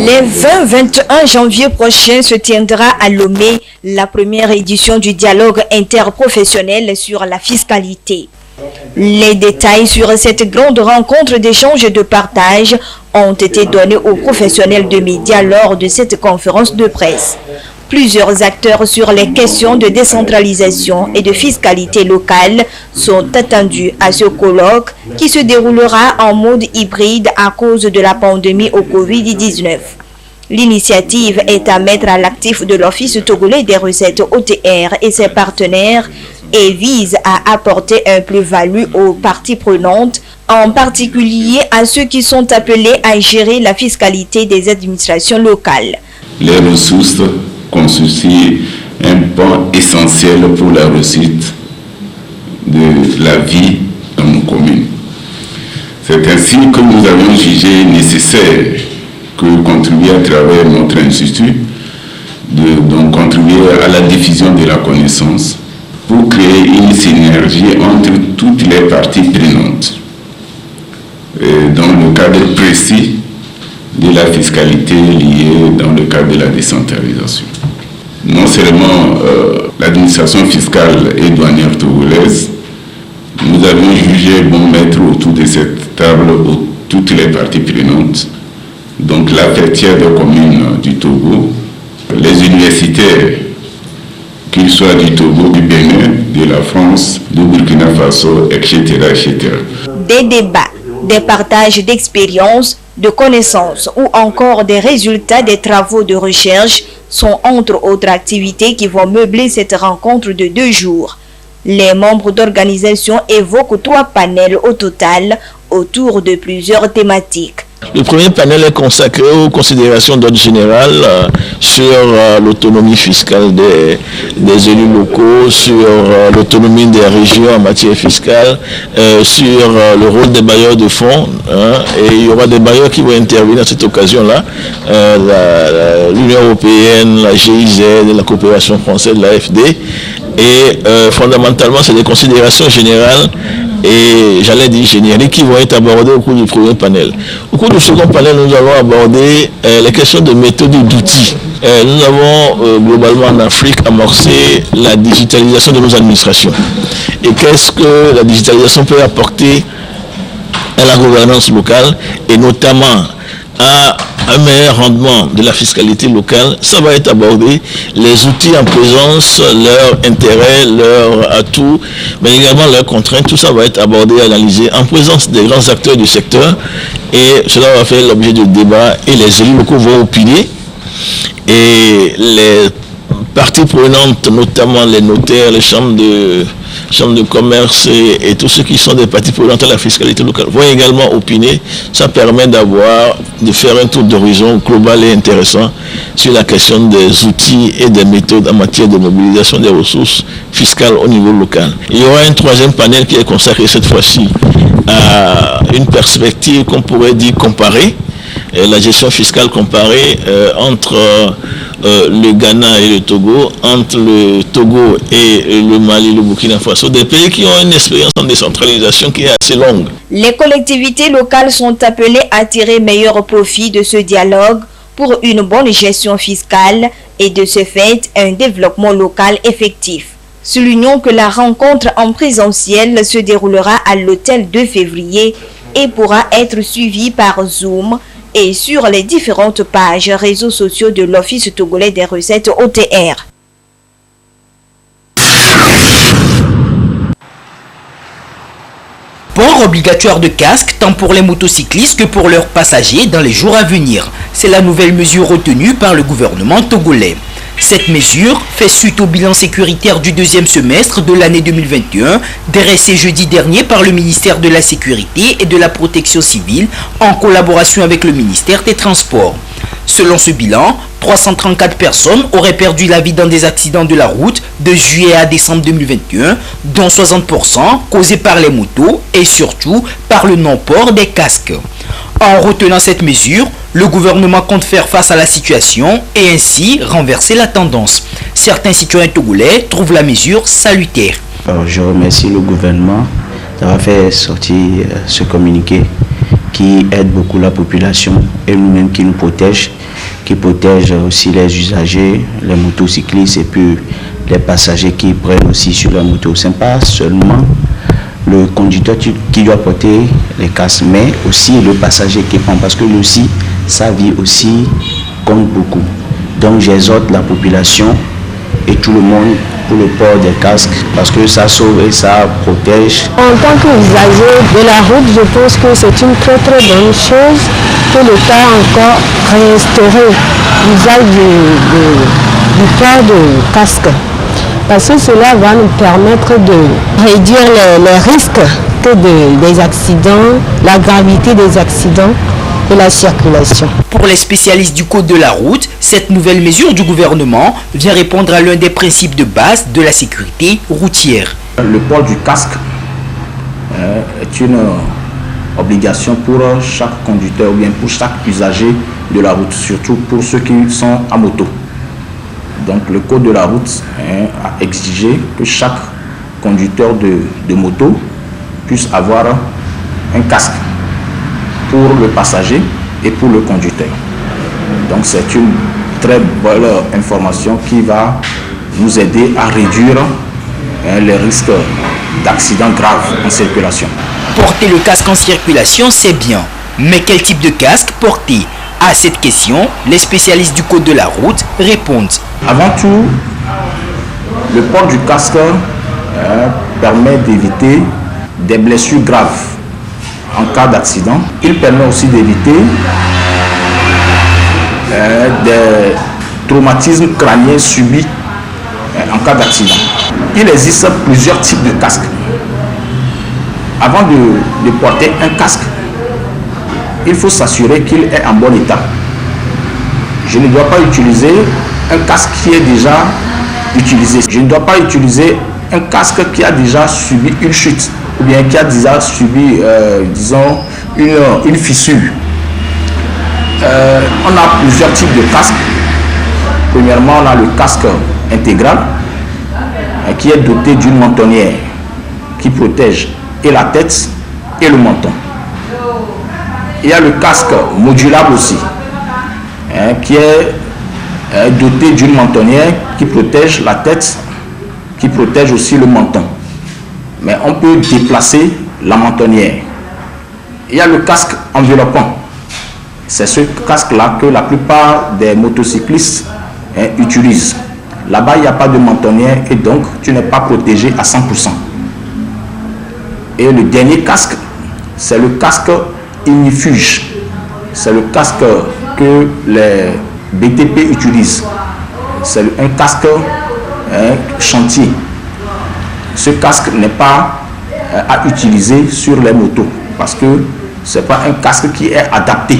Les 20-21 janvier prochain se tiendra à Lomé la première édition du dialogue interprofessionnel sur la fiscalité. Les détails sur cette grande rencontre d'échange et de partage ont été donnés aux professionnels de médias lors de cette conférence de presse. Plusieurs acteurs sur les questions de décentralisation et de fiscalité locale sont attendus à ce colloque qui se déroulera en mode hybride à cause de la pandémie au Covid-19. L'initiative est à mettre à l'actif de l'Office togolais des recettes OTR et ses partenaires et vise à apporter un plus-value aux parties prenantes, en particulier à ceux qui sont appelés à gérer la fiscalité des administrations locales. Les ressources constituent un pan essentiel pour la réussite de la vie dans nos communes. C'est ainsi que nous avions jugé nécessaire que contribuer à travers notre institut, donc contribuer à la diffusion de la connaissance pour créer une synergie entre toutes les parties prenantes dans le cadre précis de la fiscalité liée dans le cadre de la décentralisation. Non seulement l'administration fiscale et douanière togolaise, nous avions jugé bon mettre autour de cette table toutes les parties prenantes, donc la fêtière des communes du Togo, les universitaires, qu'ils soient du Togo, du Bénin, de la France, du Burkina Faso, etc., etc. Des débats, des partages d'expériences, de connaissances ou encore des résultats des travaux de recherche sont entre autres activités qui vont meubler cette rencontre de 2 jours. Les membres d'organisation évoquent 3 panels au total autour de plusieurs thématiques. Le premier panel est consacré aux considérations d'ordre général sur l'autonomie fiscale des élus locaux, sur l'autonomie des régions en matière fiscale, sur le rôle des bailleurs de fonds. Et il y aura des bailleurs qui vont intervenir à cette occasion-là, l'Union européenne, la GIZ, la coopération française, l'AFD. Et fondamentalement, c'est des considérations générales et j'allais dire génériques qui vont être abordées au cours du premier panel. Au cours du second panel, nous allons aborder les questions de méthodes et d'outils. Nous avons globalement en Afrique amorcé la digitalisation de nos administrations. Et qu'est-ce que la digitalisation peut apporter à la gouvernance locale et notamment à un meilleur rendement de la fiscalité locale. Ça va être abordé, les outils en présence, leurs intérêts, leurs atouts, mais également leurs contraintes, tout ça va être abordé, analysé en présence des grands acteurs du secteur et cela va faire l'objet de débats et les élus locaux vont opiner et les parties prenantes, notamment les notaires, les chambres de commerce et tous ceux qui sont des parties prenantes à la fiscalité locale vont également opiner. Ça permet de faire un tour d'horizon global et intéressant sur la question des outils et des méthodes en matière de mobilisation des ressources fiscales au niveau local. Il y aura un troisième panel qui est consacré cette fois-ci à une perspective qu'on pourrait dire comparée, la gestion fiscale comparée entre le Ghana et le Togo, entre le Togo et le Mali, le Burkina Faso, des pays qui ont une expérience en décentralisation qui est assez longue. Les collectivités locales sont appelées à tirer meilleur profit de ce dialogue pour une bonne gestion fiscale et de ce fait un développement local effectif. Soulignons que la rencontre en présentiel se déroulera à l'hôtel 2 février et pourra être suivie par Zoom et sur les différentes pages réseaux sociaux de l'Office togolais des recettes OTR. Port obligatoire de casque tant pour les motocyclistes que pour leurs passagers dans les jours à venir. C'est la nouvelle mesure retenue par le gouvernement togolais. Cette mesure fait suite au bilan sécuritaire du 2e semestre de l'année 2021, dressé jeudi dernier par le ministère de la Sécurité et de la Protection civile en collaboration avec le ministère des Transports. Selon ce bilan, 334 personnes auraient perdu la vie dans des accidents de la route de juillet à décembre 2021, dont 60% causés par les motos et surtout par le non-port des casques. En retenant cette mesure, le gouvernement compte faire face à la situation et ainsi renverser la tendance. Certains citoyens togolais trouvent la mesure salutaire. Je remercie le gouvernement d'avoir fait sortir ce communiqué qui aide beaucoup la population et nous-mêmes qui nous protège qui protège aussi les usagers, les motocyclistes et puis les passagers qui prennent aussi sur la moto. Ce n'est pas seulement le conducteur qui doit porter les casques, mais aussi le passager qui prend, parce que lui aussi, sa vie aussi compte beaucoup. Donc j'exhorte la population et tout le monde pour le port des casques, parce que ça sauve et ça protège. En tant qu'usager de la route, je pense que c'est une très bonne chose que l'État a encore réinstauré l'usage du port de casque. Parce que cela va nous permettre de réduire les risques des accidents, la gravité des accidents et la circulation. Pour les spécialistes du code de la route, cette nouvelle mesure du gouvernement vient répondre à l'un des principes de base de la sécurité routière. Le port du casque est une obligation pour chaque conducteur ou bien pour chaque usager de la route, surtout pour ceux qui sont à moto. Donc le code de la route a exigé que chaque conducteur de moto puisse avoir un casque pour le passager et pour le conducteur. Donc c'est une très bonne information qui va nous aider à réduire les risques d'accidents graves en circulation. Porter le casque en circulation, c'est bien. Mais quel type de casque porter? À cette question, les spécialistes du code de la route répondent. Avant tout, le port du casque permet d'éviter des blessures graves en cas d'accident. Il permet aussi d'éviter des traumatismes crâniens subis en cas d'accident. Il existe plusieurs types de casques. Avant de porter un casque, il faut s'assurer qu'il est en bon état. Je ne dois pas utiliser un casque qui est déjà utilisé. Je ne dois pas utiliser un casque qui a déjà subi une chute ou bien qui a déjà subi, disons, une fissure. On a plusieurs types de casques. Premièrement, on a le casque intégral qui est doté d'une mentonnière qui protège et la tête et le menton. Il y a le casque modulable aussi, qui est doté d'une mentonnière qui protège la tête, qui protège aussi le menton. Mais on peut déplacer la mentonnière. Il y a le casque enveloppant. C'est ce casque-là que la plupart des motocyclistes utilisent. Là-bas, il n'y a pas de mentonnière et donc tu n'es pas protégé à 100%. Et le dernier casque, c'est le casque ignifuge. C'est le casque que les BTP utilisent. C'est un casque chantier. Ce casque n'est pas à utiliser sur les motos parce que ce n'est pas un casque qui est adapté.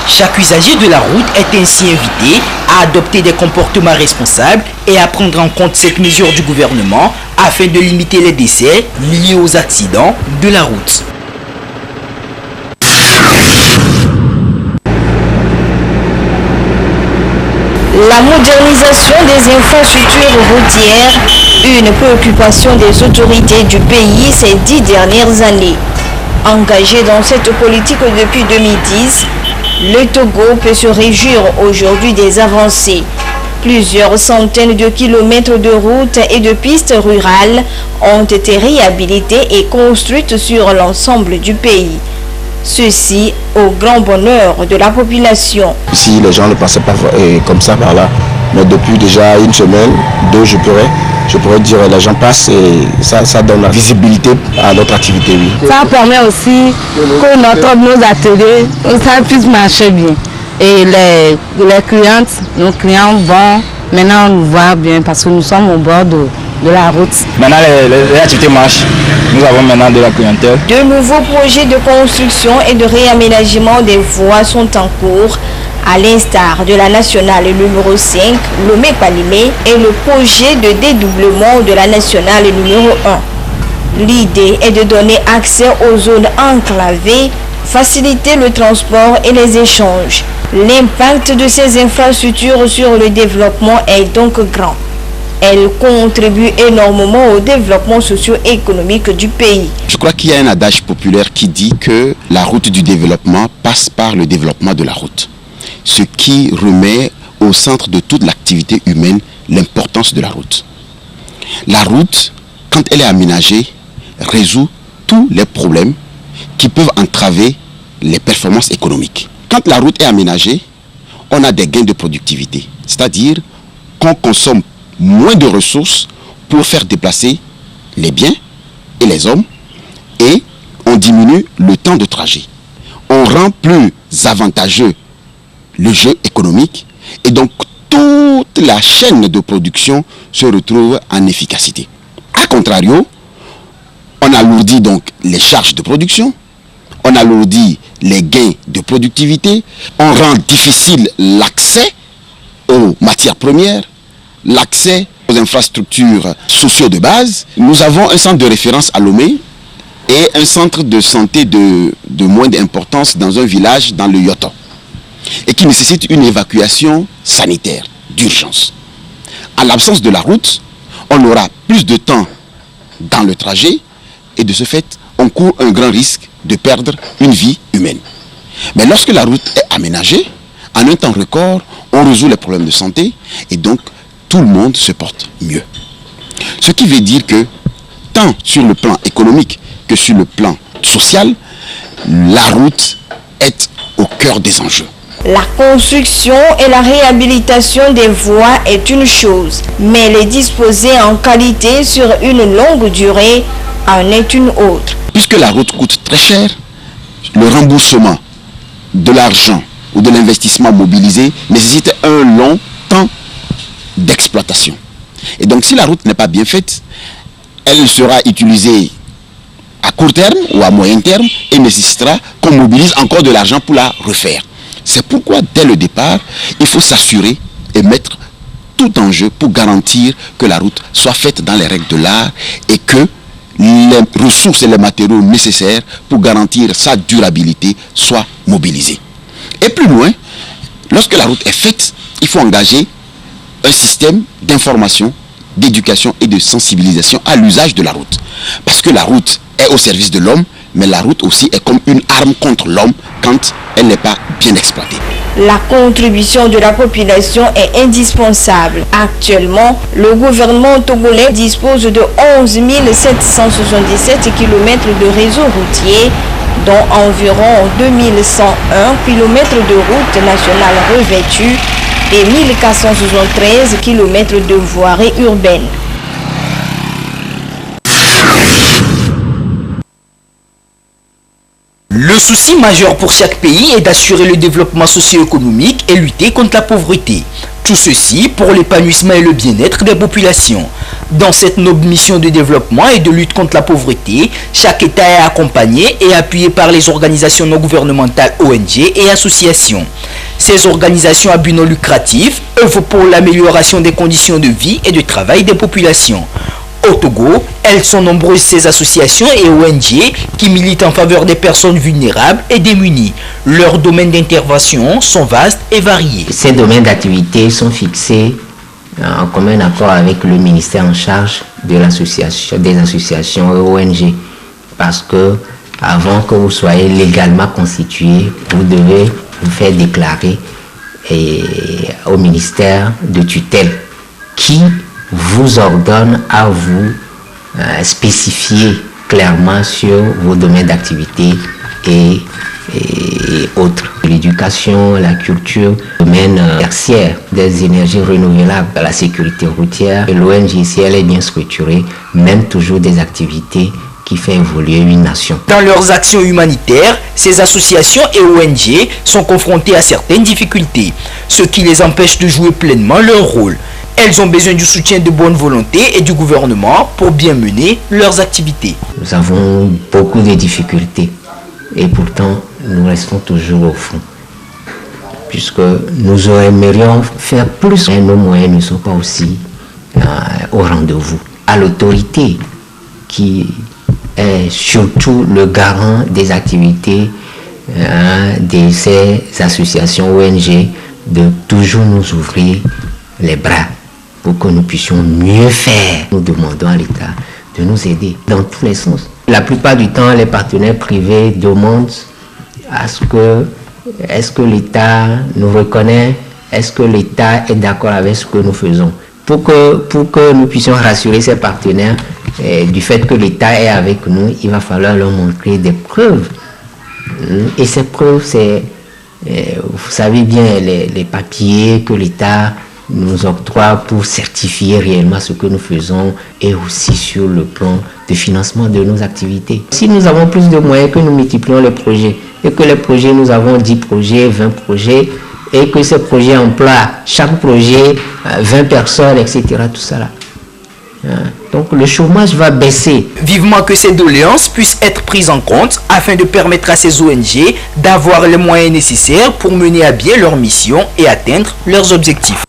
Chaque usager de la route est ainsi invité à adopter des comportements responsables et à prendre en compte cette mesure du gouvernement afin de limiter les décès liés aux accidents de la route. La modernisation des infrastructures routières, une préoccupation des autorités du pays ces 10 dernières années. Engagé dans cette politique depuis 2010, le Togo peut se réjouir aujourd'hui des avancées. Plusieurs centaines de kilomètres de routes et de pistes rurales ont été réhabilitées et construites sur l'ensemble du pays. Ceci au grand bonheur de la population. Si les gens ne passaient pas comme ça par là, mais depuis déjà une semaine, deux, je pourrais dire les gens passent et ça donne la visibilité à notre activité. Oui. Ça permet aussi que nos ateliers, ça puisse marcher bien. Et nos clients vont maintenant nous voir bien parce que nous sommes au bord de la route. Maintenant, les activités marchent. Nous avons maintenant de la clientèle. De nouveaux projets de construction et de réaménagement des voies sont en cours, à l'instar de la nationale numéro 5, Lomé-Palimé, et le projet de dédoublement de la nationale numéro 1. L'idée est de donner accès aux zones enclavées, faciliter le transport et les échanges. L'impact de ces infrastructures sur le développement est donc grand. Elles contribuent énormément au développement socio-économique du pays. Je crois qu'il y a un adage populaire qui dit que la route du développement passe par le développement de la route. ce qui remet au centre de toute l'activité humaine l'importance de la route. La route, quand elle est aménagée, résout tous les problèmes qui peuvent entraver les performances économiques. Quand la route est aménagée, on a des gains de productivité, c'est-à-dire qu'on consomme moins de ressources pour faire déplacer les biens et les hommes, et on diminue le temps de trajet. On rend plus avantageux le jeu économique, et donc toute la chaîne de production se retrouve en efficacité. A contrario, on alourdit donc les charges de production, on alourdit les gains de productivité, on rend difficile l'accès aux matières premières, l'accès aux infrastructures sociaux de base. Nous avons un centre de référence à Lomé et un centre de santé de moindre importance dans un village dans le Yoto, et qui nécessite une évacuation sanitaire d'urgence. En l'absence de la route, on aura plus de temps dans le trajet, et de ce fait, on court un grand risque de perdre une vie humaine. Mais lorsque la route est aménagée, en un temps record, on résout les problèmes de santé, et donc tout le monde se porte mieux. Ce qui veut dire que, tant sur le plan économique que sur le plan social, la route est au cœur des enjeux. La construction et la réhabilitation des voies est une chose, mais les disposer en qualité sur une longue durée en est une autre. Puisque la route coûte très cher, le remboursement de l'argent ou de l'investissement mobilisé nécessite un long temps d'exploitation. Et donc si la route n'est pas bien faite, elle sera utilisée à court terme ou à moyen terme et nécessitera qu'on mobilise encore de l'argent pour la refaire. C'est pourquoi dès le départ, il faut s'assurer et mettre tout en jeu pour garantir que la route soit faite dans les règles de l'art et que les ressources et les matériaux nécessaires pour garantir sa durabilité soient mobilisés. Et plus loin, lorsque la route est faite, il faut engager un système d'information, d'éducation et de sensibilisation à l'usage de la route. Parce que la route est au service de l'homme, mais la route aussi est comme une arme contre l'homme quand elle n'est pas bien exploitée. La contribution de la population est indispensable. Actuellement, le gouvernement togolais dispose de 11 777 km de réseau routier, dont environ 2101 km de routes nationales revêtues et 1473 km de voiries urbaines. Le souci majeur pour chaque pays est d'assurer le développement socio-économique et lutter contre la pauvreté. Tout ceci pour l'épanouissement et le bien-être des populations. Dans cette noble mission de développement et de lutte contre la pauvreté, chaque État est accompagné et appuyé par les organisations non gouvernementales ONG et associations. Ces organisations à but non lucratif œuvrent pour l'amélioration des conditions de vie et de travail des populations. Au Togo, elles sont nombreuses ces associations et ONG qui militent en faveur des personnes vulnérables et démunies. Leurs domaines d'intervention sont vastes et variés. Ces domaines d'activité sont fixés en commun accord avec le ministère en charge de des associations et ONG. Parce que avant que vous soyez légalement constitué, vous devez vous faire déclarer au ministère de tutelle qui vous ordonne à vous spécifier clairement sur vos domaines d'activité et autres. L'éducation, la culture, le domaine tertiaire des énergies renouvelables, la sécurité routière. L'ONG, si elle est bien structurée, mène toujours des activités qui font évoluer une nation. Dans leurs actions humanitaires, ces associations et ONG sont confrontées à certaines difficultés, ce qui les empêche de jouer pleinement leur rôle. Elles ont besoin du soutien de bonne volonté et du gouvernement pour bien mener leurs activités. Nous avons beaucoup de difficultés et pourtant nous restons toujours au fond. Puisque nous aimerions faire plus, mais nos moyens ne sont pas aussi au rendez-vous. À l'autorité qui est surtout le garant des activités de ces associations ONG, de toujours nous ouvrir les bras pour que nous puissions mieux faire. Nous demandons à l'État de nous aider dans tous les sens. La plupart du temps, les partenaires privés demandent à ce que est-ce que l'État nous reconnaît? Est-ce que l'État est d'accord avec ce que nous faisons? Pour que nous puissions rassurer ces partenaires du fait que l'État est avec nous, il va falloir leur montrer des preuves. Et ces preuves, c'est, vous savez bien, les papiers que l'État nous octroie pour certifier réellement ce que nous faisons et aussi sur le plan de financement de nos activités. Si nous avons plus de moyens, que nous multiplions les projets et que les projets, nous avons 10 projets, 20 projets et que ces projets emploient chaque projet 20 personnes, etc. Tout ça là. Donc le chômage va baisser. Vivement que ces doléances puissent être prises en compte afin de permettre à ces ONG d'avoir les moyens nécessaires pour mener à bien leur mission et atteindre leurs objectifs.